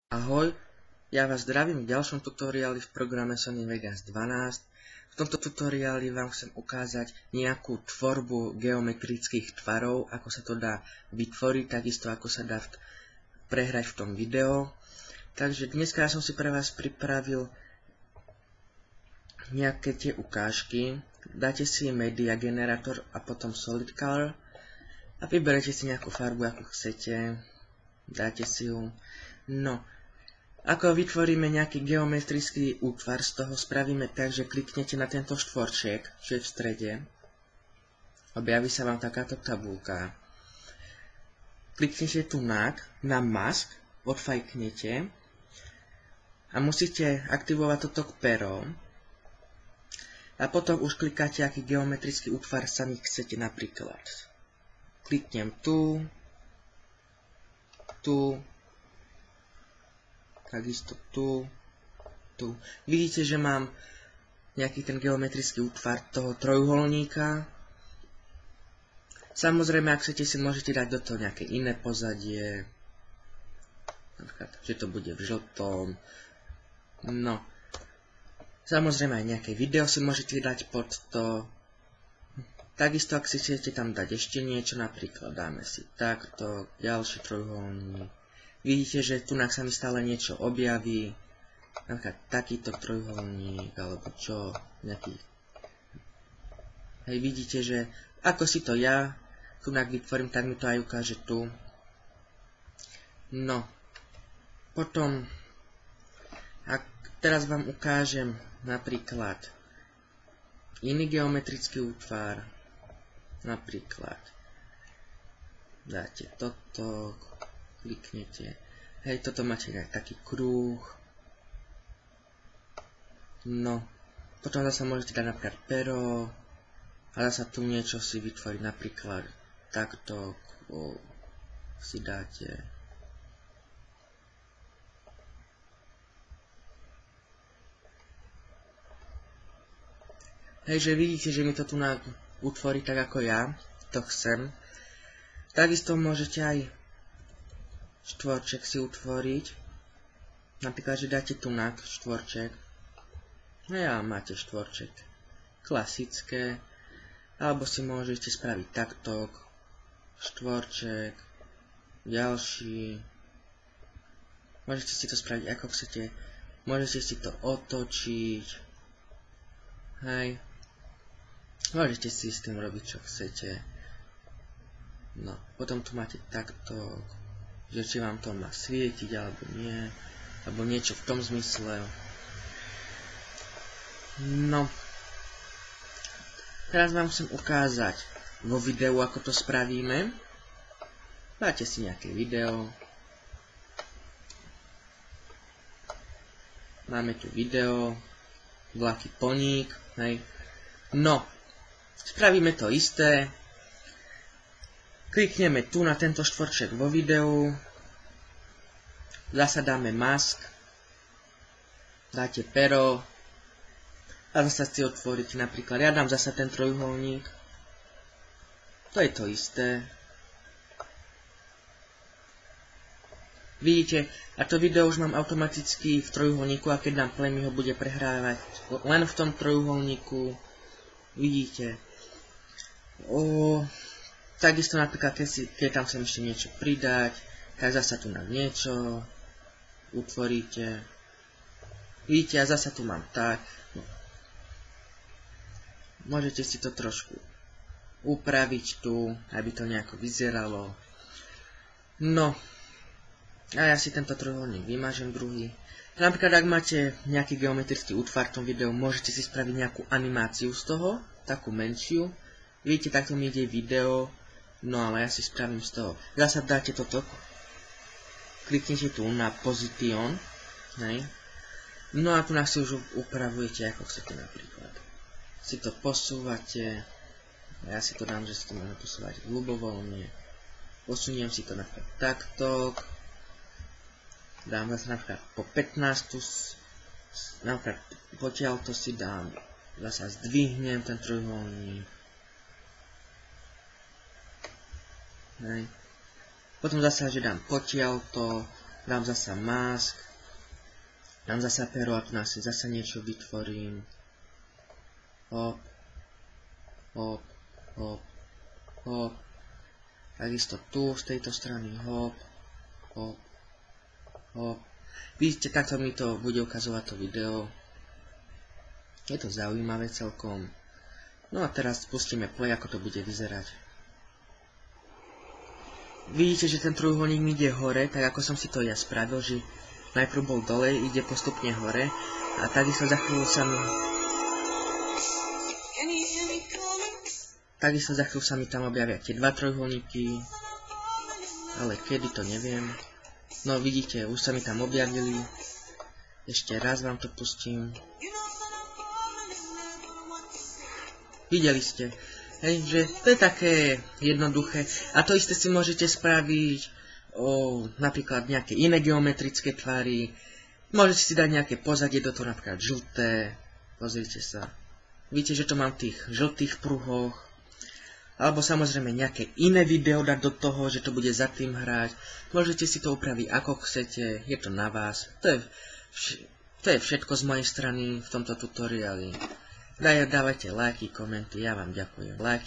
Ahoj, ja vás zdravím v ďalšom tutoriáli v programe Sony Vegas 12. V tomto tutoriáli vám chcem ukázať nejakú tvorbu geometrických tvarov, ako sa to dá vytvoriť, takisto ako sa dá prehrať v tom video. Takže dneska som si pre vás pripravil nejaké tie ukážky. Dáte si Media Generator a potom Solid Color a vyberete si nejakú farbu, ako chcete. Dáte si ju. No, ako vytvoríme nejaký geometrický útvar, z toho spravíme tak, že kliknete na tento štvorček, čo je v strede. Objaví sa vám takáto tabulka. Kliknete tu na mask, odfajknete a musíte aktivovať toto pero. A potom už klikáte, aký geometrický útvar sami chcete napríklad. Kliknem tu, takisto tu. Vidíte, že mám nejaký ten geometrický útvar toho trojuholníka. Samozrejme, ak chcete, si môžete dať do toho nejaké iné pozadie. Napríklad, že to bude v žltom. No. Samozrejme, aj nejaké video si môžete dať pod to. Takisto, ak si chcete tam dať ešte niečo, napríklad dáme si takto, ďalší trojuholník. Vidíte, že tu sa mi stále niečo objaví, napríklad takýto trojuholník, alebo čo, nejaký. Hej, vidíte, že ako si to ja tu vytvorím, tak mi to aj ukáže tu. No, potom, teraz vám ukážem napríklad iný geometrický útvar, napríklad dáte toto, kliknete. Hej, toto máte aj taký kruh. No, potom zase môžete dať napríklad pero a zase tu niečo si vytvoriť, napríklad takto si dáte. Hej, že vidíte, že mi to tu utvorí tak, ako ja to chcem. Takisto môžete aj štvorček si utvoriť. Napríklad, že dáte tu štvorček. No ja máte štvorček klasické. Alebo si môžete spraviť takto. Štvorček. Ďalší. Môžete si to spraviť ako chcete. Môžete si to otočiť. Hej. Môžete si s tým robiť, čo chcete. No, potom tu máte takto, že či vám to má svietiť, alebo nie, alebo niečo v tom zmysle. No, teraz vám chcem ukázať vo videu, ako to spravíme. Dáte si nejaké video. Máme tu video, vlaky poník, hej. No, spravíme to isté. Klikneme tu na tento štvorček vo videu. Zasa dáme mask. Dáte pero. A zasa si otvoriť napríklad. Ja dám zasa ten trojuholník. To je to isté. Vidíte, a to video už mám automaticky v trojuholníku, a keď dám play, mi ho bude prehrávať len v tom trojuholníku. Vidíte. Takisto napríklad, keď tam chcem ešte niečo pridať, tak zasa tu niečo utvoríte. Vidíte, a zasa tu mám tak. No. Môžete si to trošku upraviť tu, aby to nejako vyzeralo. No. A ja si tento trojuholník vymažem druhý. Napríklad, ak máte nejaký geometrický útvar v tom videu, môžete si spraviť nejakú animáciu z toho, takú menšiu. Vidíte, takto mi ide video. No ale ja si spravím z toho. Zasa dáte toto. Kliknete tu na Position. Hej. No a tu si už upravujete, ako chcete napríklad. Si to posúvate. Ja si to dám, že si to môžem posúvať ľubovoľne. Posuniem si to napríklad takto. Dám zase napríklad po 15. Napríklad potiaľ to si dám. Zasa zdvihnem ten trojuholník. Hej. Potom zase, že dám potiaľto, dám zasa mask, dám zasa pero a tu si zasa niečo vytvorím. Hop, hop, hop, hop. Takisto tu z tejto strany hop, hop, hop. Vidíte, takto mi to bude ukazovať to video. Je to zaujímavé celkom. No a teraz spustíme play, ako to bude vyzerať. Vidíte, že ten trojuholník mi ide hore, tak ako som si to ja spravil, že najprv bol dole, ide postupne hore a takisto za chvíľu sa mi tam objavia tie dva trojuholníky, ale kedy to neviem. No vidíte, už sa mi tam objavili. Ešte raz vám to pustím. Videli ste, hej, že to je také jednoduché. A to isté si môžete spraviť o napríklad nejaké iné geometrické tvary. Môžete si dať nejaké pozadie do toho, napríklad žlté. Pozrite sa. Vidíte, že to mám v tých žltých pruhoch. Alebo samozrejme nejaké iné video dať do toho, že to bude za tým hrať. Môžete si to upraviť ako chcete, je to na vás. To je všetko z mojej strany v tomto tutoriáli. Dávajte lajky, komenty, ja vám ďakujem. Lajky.